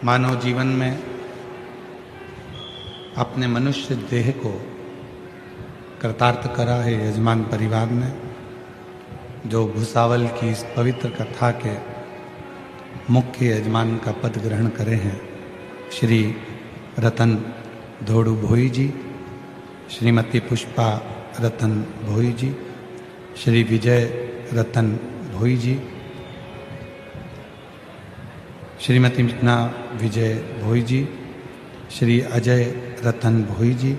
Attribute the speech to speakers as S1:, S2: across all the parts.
S1: मानव जीवन में अपने मनुष्य देह को कृतार्थ करा है यजमान परिवार ने, जो भूसावल की इस पवित्र कथा के मुख्य यजमान का पद ग्रहण करे हैं श्री रतन धोड़ू भोई जी, श्रीमती पुष्पा रतन भोई जी, श्री विजय रतन भोई जी, श्रीमती मीना विजय भोई जी, श्री अजय रतन भोई जी,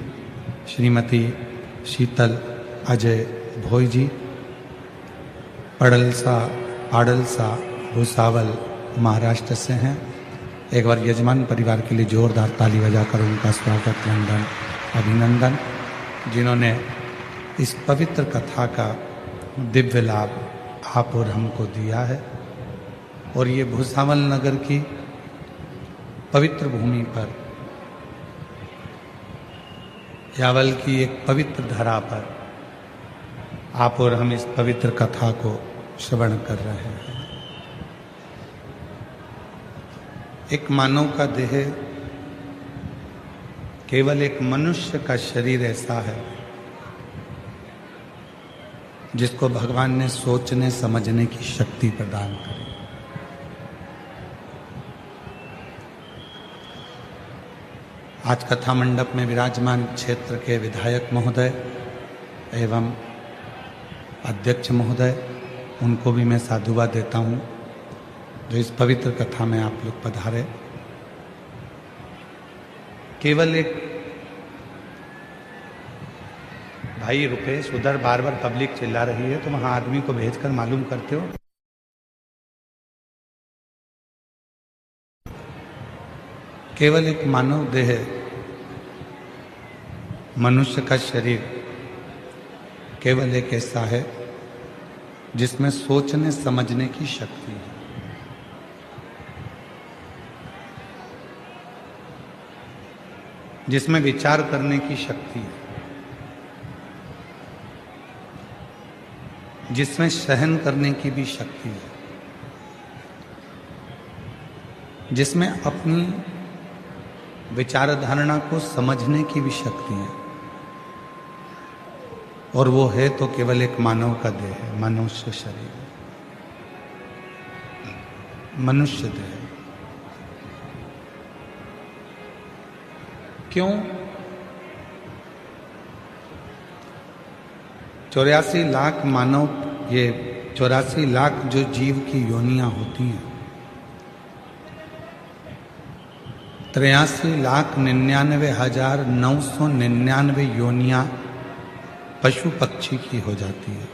S1: श्रीमती शीतल अजय भोई जी, पाडलसा भूसावल महाराष्ट्र से हैं। एक बार यजमान परिवार के लिए जोरदार ताली बजाकर उनका स्वागत वंदन अभिनंदन, जिन्होंने इस पवित्र कथा का दिव्य लाभ आप और हमको दिया है। और ये भूसावल नगर की पवित्र भूमि पर, यावल की एक पवित्र धरा पर आप और हम इस पवित्र कथा को श्रवण कर रहे हैं। एक मानव का देह केवल एक मनुष्य का शरीर ऐसा है जिसको भगवान ने सोचने समझने की शक्ति प्रदान करी। आज कथा मंडप में विराजमान क्षेत्र के विधायक महोदय एवं अध्यक्ष महोदय, उनको भी मैं साधुवाद देता हूँ जो इस पवित्र कथा में आप लोग पधारे। केवल एक भाई रुपेश, उधर बार बार पब्लिक चिल्ला रही है तो वहां आदमी को भेजकर मालूम करते हो। केवल एक मानव देह, मनुष्य का शरीर केवल एक ऐसा है जिसमें सोचने समझने की शक्ति है, जिसमें विचार करने की शक्ति है, जिसमें सहन करने की भी शक्ति है, जिसमें अपनी विचारधारणा को समझने की भी शक्ति है। और वो है तो केवल एक मानव का देह है, मनुष्य शरीर, मनुष्य देह। क्यों? 84 लाख मानव, ये 84 लाख जो जीव की योनियां होती हैं, 83,99,999 योनियां पशु पक्षी की हो जाती है,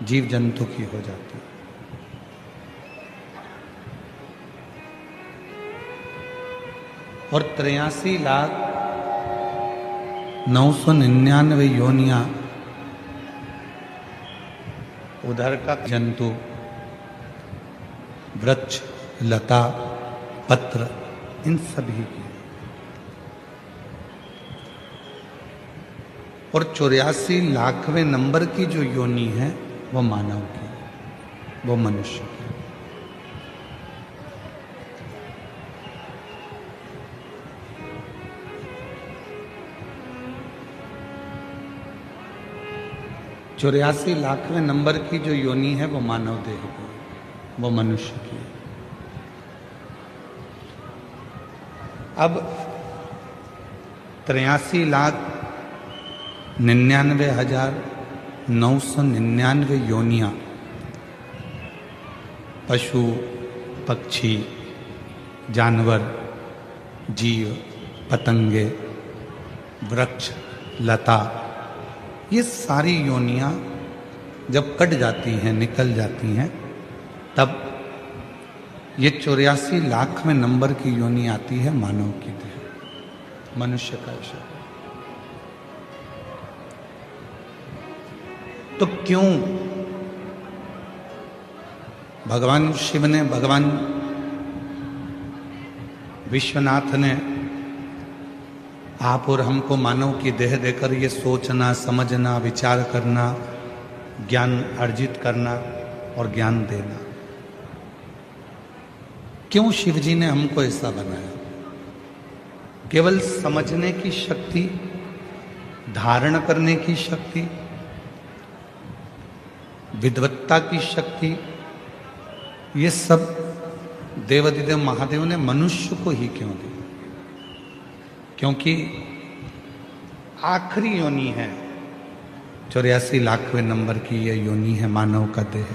S1: जीव जंतु की हो जाती है। और 83,999 योनियां उधर का जंतु, वृक्ष, लता, पत्र, इन सभी की। और 84 लाखवें नंबर की जो योनि है वो मानव की, वो मनुष्य की। चौरासी लाखवें नंबर की जो योनि है वो मानव देह की, वो मनुष्य की। अब 83,99,999 योनियां पशु, पक्षी, जानवर, जीव, पतंगे, वृक्ष, लता, ये सारी योनियां जब कट जाती हैं, निकल जाती हैं, तब ये 84 लाखवें नंबर की योनि आती है मानव की देह, मनुष्य का शरीर। तो क्यों भगवान शिव ने, भगवान विश्वनाथ ने आप और हमको मानव की देह देकर ये सोचना, समझना, विचार करना, ज्ञान अर्जित करना और ज्ञान देना क्यों शिव जी ने हमको ऐसा बनाया? केवल समझने की शक्ति, धारण करने की शक्ति, विद्वत्ता की शक्ति, ये सब देवाधिदेव महादेव ने मनुष्य को ही क्यों दी? क्योंकि आखिरी योनि है, 84 लाखवें नंबर की यह योनि है, मानव का देह।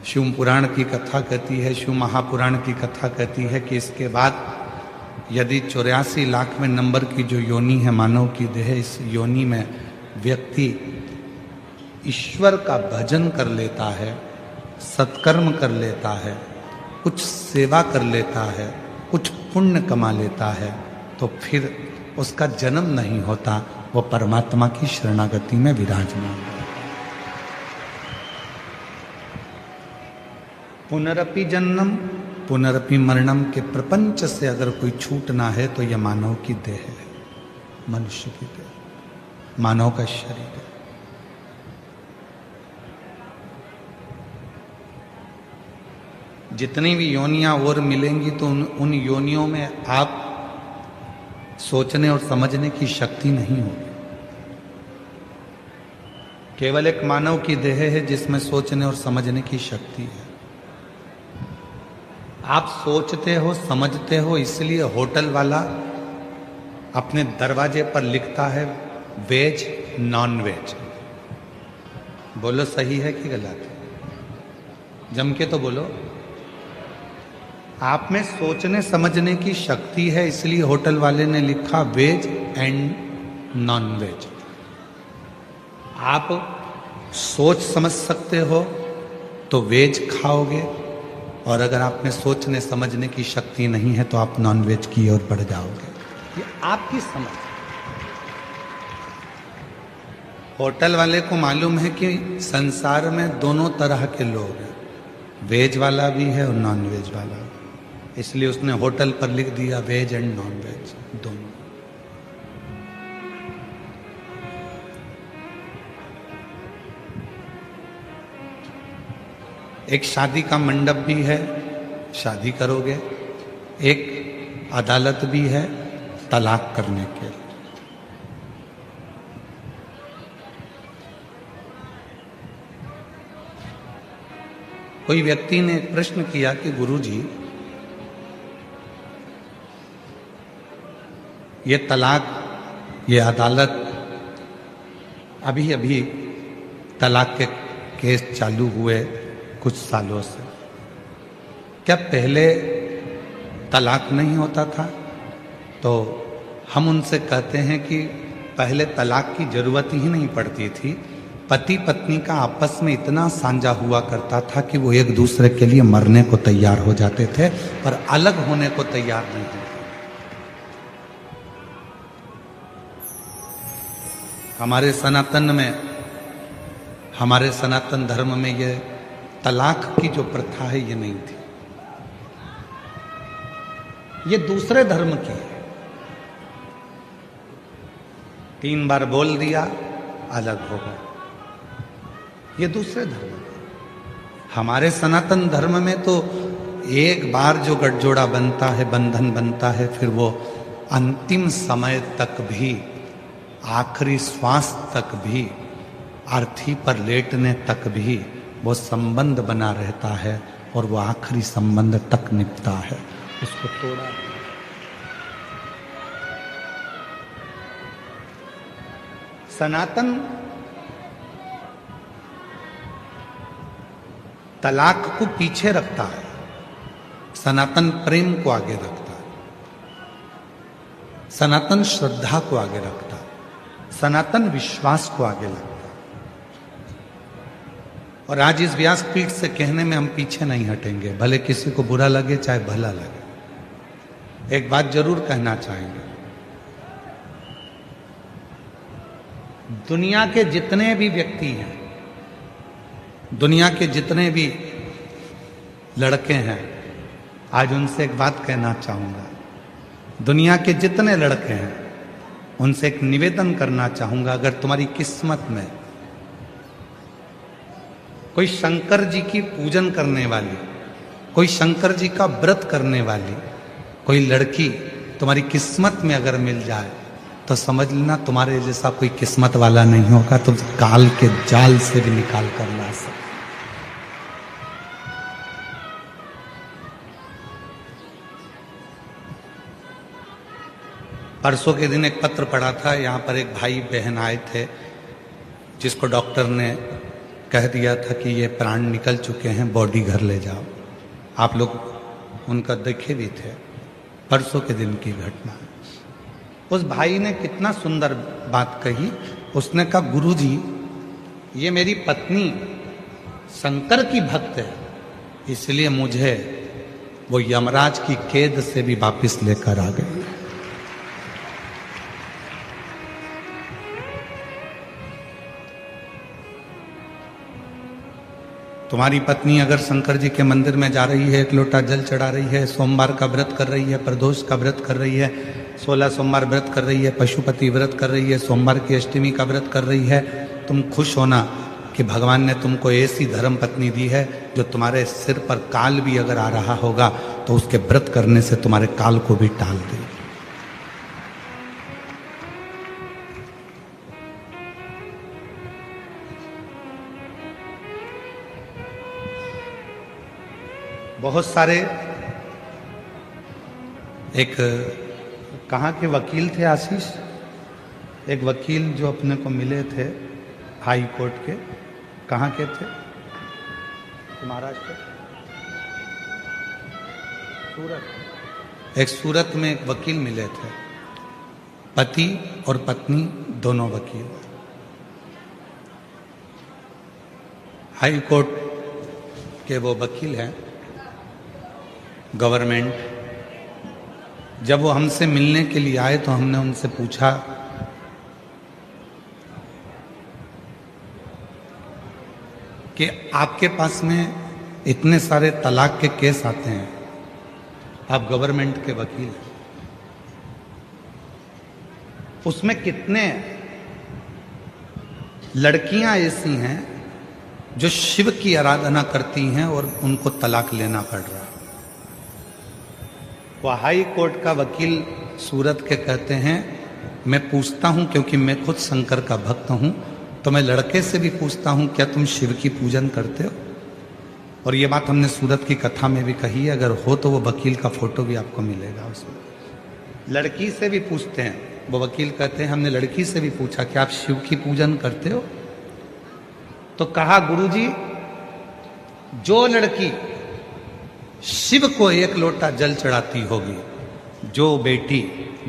S1: शिव पुराण की कथा कहती है, शिव महापुराण की कथा कहती है कि इसके बाद यदि 84 लाखवें नंबर की जो योनि है मानव की देह, इस योनि में व्यक्ति ईश्वर का भजन कर लेता है, सत्कर्म कर लेता है, कुछ सेवा कर लेता है, कुछ पुण्य कमा लेता है, तो फिर उसका जन्म नहीं होता, वो परमात्मा की शरणागति में विराजमान है। पुनरपि जन्म पुनरपि मरणम के प्रपंच से अगर कोई छूटना है तो यह मानव की देह है, मनुष्य की देह, मानव का शरीर है। जितनी भी योनियां और मिलेंगी तो उन योनियों में आप सोचने और समझने की शक्ति नहीं होगी। केवल एक मानव की देह है जिसमें सोचने और समझने की शक्ति है। आप सोचते हो, समझते हो, इसलिए होटल वाला अपने दरवाजे पर लिखता है वेज नॉन वेज। बोलो सही है कि गलत? जम के तो बोलो। आप में सोचने समझने की शक्ति है, इसलिए होटल वाले ने लिखा वेज एंड नॉन वेज। आप सोच समझ सकते हो तो वेज खाओगे, और अगर आप में सोचने समझने की शक्ति नहीं है तो आप नॉन वेज की ओर बढ़ जाओगे। ये आपकी समझ। होटल वाले को मालूम है कि संसार में दोनों तरह के लोग हैं, वेज वाला भी है और नॉन वेज वाला, इसलिए उसने होटल पर लिख दिया वेज एंड नॉन वेज दोनों। एक शादी का मंडप भी है, शादी करोगे, एक अदालत भी है तलाक करने के लिए। कोई व्यक्ति ने एक प्रश्न किया कि गुरुजी, ये तलाक, ये अदालत, अभी अभी तलाक के केस चालू हुए कुछ सालों से, क्या पहले तलाक नहीं होता था? तो हम उनसे कहते हैं कि पहले तलाक की जरूरत ही नहीं पड़ती थी। पति पत्नी का आपस में इतना साझा हुआ करता था कि वो एक दूसरे के लिए मरने को तैयार हो जाते थे, पर अलग होने को तैयार नहीं थे। हमारे सनातन धर्म में ये तलाक की जो प्रथा है ये नहीं थी, ये दूसरे धर्म की है। 3 बार बोल दिया अलग हो गए, ये दूसरे धर्म की। हमारे सनातन धर्म में तो एक बार जो गठजोड़ा बनता है, बंधन बनता है, फिर वो अंतिम समय तक भी, आखिरी श्वास तक भी, अर्थी पर लेटने तक भी वो संबंध बना रहता है और वो आखिरी संबंध तक निपटा है, उसको तोड़ा। सनातन तलाक को पीछे रखता है, सनातन प्रेम को आगे रखता है, सनातन श्रद्धा को आगे रखता है, सनातन विश्वास को आगे लगता है। और आज इस व्यासपीठ से कहने में हम पीछे नहीं हटेंगे, भले किसी को बुरा लगे चाहे भला लगे। एक बात जरूर कहना चाहेंगे, दुनिया के जितने भी व्यक्ति हैं, दुनिया के जितने भी लड़के हैं, आज उनसे एक बात कहना चाहूंगा। दुनिया के जितने लड़के हैं उनसे एक निवेदन करना चाहूंगा, अगर तुम्हारी किस्मत में कोई शंकर जी की पूजन करने वाली, कोई शंकर जी का व्रत करने वाली कोई लड़की तुम्हारी किस्मत में अगर मिल जाए तो समझ लेना तुम्हारे जैसा कोई किस्मत वाला नहीं होगा, तुम काल के जाल से भी निकाल कर ला सकते। परसों के दिन एक पत्र पढ़ा था, यहाँ पर एक भाई बहन आए थे जिसको डॉक्टर ने कह दिया था कि ये प्राण निकल चुके हैं, बॉडी घर ले जाओ। आप लोग उनका देखे भी थे, परसों के दिन की घटना। उस भाई ने कितना सुंदर बात कही। उसने कहा गुरुजी, ये मेरी पत्नी शंकर की भक्त है, इसलिए मुझे वो यमराज की कैद से भी वापस लेकर आ गई। तुम्हारी पत्नी अगर शंकर जी के मंदिर में जा रही है, एक लोटा जल चढ़ा रही है, सोमवार का व्रत कर रही है, प्रदोष का व्रत कर रही है, 16 सोमवार व्रत कर रही है, पशुपति व्रत कर रही है, सोमवार की अष्टमी का व्रत कर रही है, तुम खुश होना कि भगवान ने तुमको ऐसी धर्म पत्नी दी है जो तुम्हारे सिर पर काल भी अगर आ रहा होगा तो उसके व्रत करने से तुम्हारे काल को भी टाल देगी। बहुत सारे एक कहाँ के वकील थे आशीष, एक वकील जो अपने को मिले थे हाई कोर्ट के, कहाँ के थे? महाराष्ट्र, सूरत। एक सूरत में एक वकील मिले थे, पति और पत्नी दोनों वकील। हाई कोर्ट के वो वकील हैं, गवर्नमेंट। जब वो हमसे मिलने के लिए आए तो हमने उनसे पूछा कि आपके पास में इतने सारे तलाक के केस आते हैं, आप गवर्नमेंट के वकील हैं, उसमें कितने लड़कियां ऐसी हैं जो शिव की आराधना करती हैं और उनको तलाक लेना पड़ रहा है? वो हाई कोर्ट का वकील सूरत के कहते हैं, मैं पूछता हूं क्योंकि मैं खुद शंकर का भक्त हूं, तो मैं लड़के से भी पूछता हूं क्या तुम शिव की पूजन करते हो? और ये बात हमने सूरत की कथा में भी कही है, अगर हो तो वो वकील का फोटो भी आपको मिलेगा उसमें। लड़की से भी पूछते हैं, वो वकील कहते हैं हमने लड़की से भी पूछा कि आप शिव की पूजन करते हो? तो कहा गुरुजी, जो लड़की शिव को एक लोटा जल चढ़ाती होगी, जो बेटी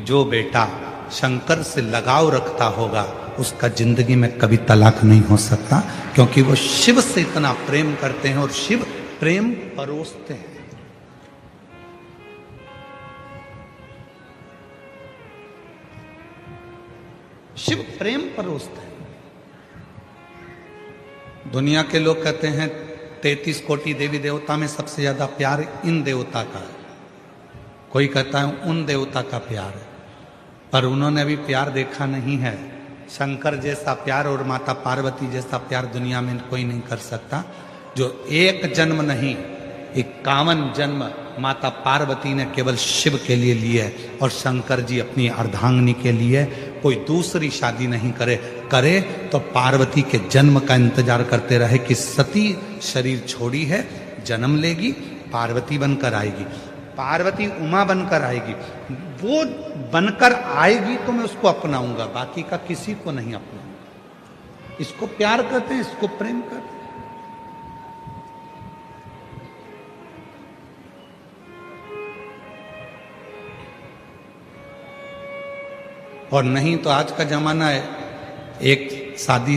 S1: जो बेटा शंकर से लगाव रखता होगा, उसका जिंदगी में कभी तलाक नहीं हो सकता, क्योंकि वो शिव से इतना प्रेम करते हैं और शिव प्रेम परोसते हैं। शिव प्रेम परोसते हैं। दुनिया के लोग कहते हैं 33 कोटि देवी देवता में सबसे ज्यादा प्यार इन देवता का है, कोई कहता है उन देवता का प्यार है, पर उन्होंने अभी प्यार देखा नहीं है। शंकर जैसा प्यार और माता पार्वती जैसा प्यार दुनिया में कोई नहीं कर सकता। जो एक जन्म नहीं 51 जन्म माता पार्वती ने केवल शिव के लिए लिए और शंकर जी अपनी अर्धांगिनी के लिए। कोई दूसरी शादी नहीं करे तो पार्वती के जन्म का इंतजार करते रहे कि सती शरीर छोड़ी है, जन्म लेगी, पार्वती बनकर आएगी, पार्वती उमा बनकर आएगी, वो बनकर आएगी तो मैं उसको अपनाऊंगा, बाकी का किसी को नहीं अपनाऊंगा। इसको प्यार कहते हैं, इसको प्रेम कहते हैं। और नहीं तो आज का जमाना है, एक शादी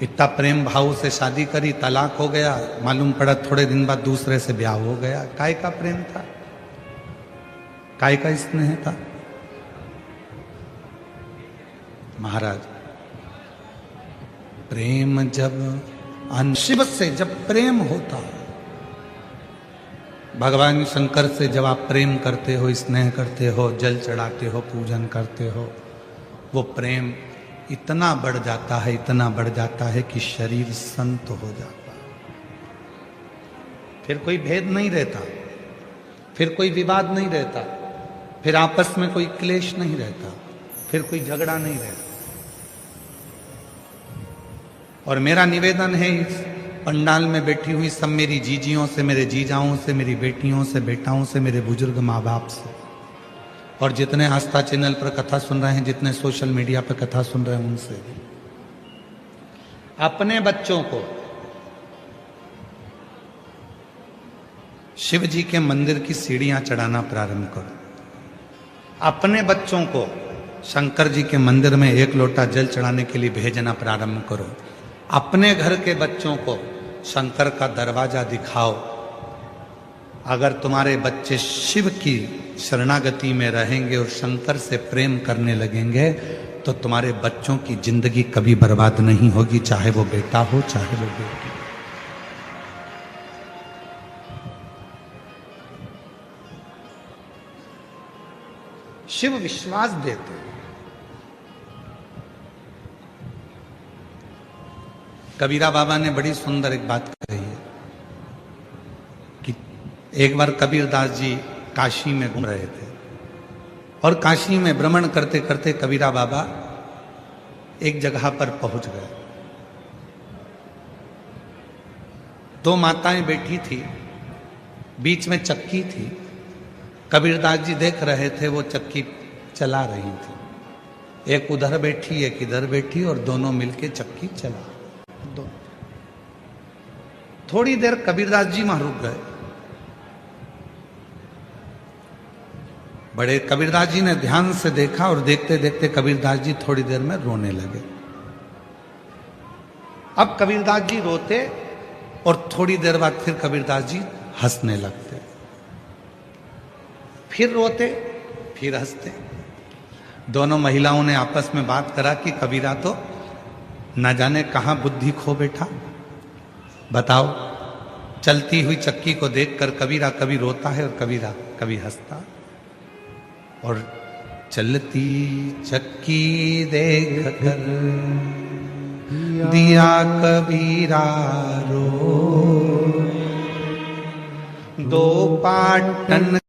S1: इतना प्रेम भाव से शादी करी, तलाक हो गया, मालूम पड़ा थोड़े दिन बाद दूसरे से ब्याह हो गया। काय का प्रेम था, काय का स्नेह था? महाराज, प्रेम जब शिव से जब प्रेम होता है, भगवान शंकर से जब आप प्रेम करते हो, स्नेह करते हो, जल चढ़ाते हो, पूजन करते हो, वो प्रेम इतना बढ़ जाता है, इतना बढ़ जाता है कि शरीर संत हो जाता है। फिर कोई भेद नहीं रहता, फिर कोई विवाद नहीं रहता, फिर आपस में कोई क्लेश नहीं रहता, फिर कोई झगड़ा नहीं रहता। और मेरा निवेदन है इस पंडाल में बैठी हुई सब मेरी जीजियों से, मेरे जीजाओं से, मेरी बेटियों से, बेटाओं से, मेरे बुजुर्ग माँ बाप से, और जितने आस्था चैनल पर कथा सुन रहे हैं, जितने सोशल मीडिया पर कथा सुन रहे हैं, उनसे भी अपने बच्चों को शिव जी के मंदिर की सीढ़ियां चढ़ाना प्रारंभ करो। अपने बच्चों को शंकर जी के मंदिर में एक लोटा जल चढ़ाने के लिए भेजना प्रारंभ करो। अपने घर के बच्चों को शंकर का दरवाजा दिखाओ। अगर तुम्हारे बच्चे शिव की शरणागति में रहेंगे और शंकर से प्रेम करने लगेंगे तो तुम्हारे बच्चों की जिंदगी कभी बर्बाद नहीं होगी, चाहे वो बेटा हो चाहे वो बेटी। शिव विश्वास देते हैं। कबीरा बाबा ने बड़ी सुंदर एक बात कही है कि एक बार कबीरदास जी काशी में घूम रहे थे और काशी में भ्रमण करते करते कबीरा बाबा एक जगह पर पहुंच गए। दो माताएं बैठी थी, बीच में चक्की थी। कबीरदास जी देख रहे थे, वो चक्की चला रही थी। एक उधर बैठी एक इधर बैठी और दोनों मिलके चक्की चला। थोड़ी देर कबीरदास जी वहां रुक गए। बड़े कबीरदास जी ने ध्यान से देखा और देखते देखते कबीरदास जी थोड़ी देर में रोने लगे। अब कबीरदास जी रोते और थोड़ी देर बाद फिर कबीरदास जी हंसने लगते, फिर रोते फिर हंसते। दोनों महिलाओं ने आपस में बात करा कि कबीरा तो न जाने कहां बुद्धि खो बैठा। बताओ, चलती हुई चक्की को देखकर कबीरा कभी रोता है और कबीरा कभी हंसता। और चलती चक्की देख कर दिया कबीरा रो, दो पाटन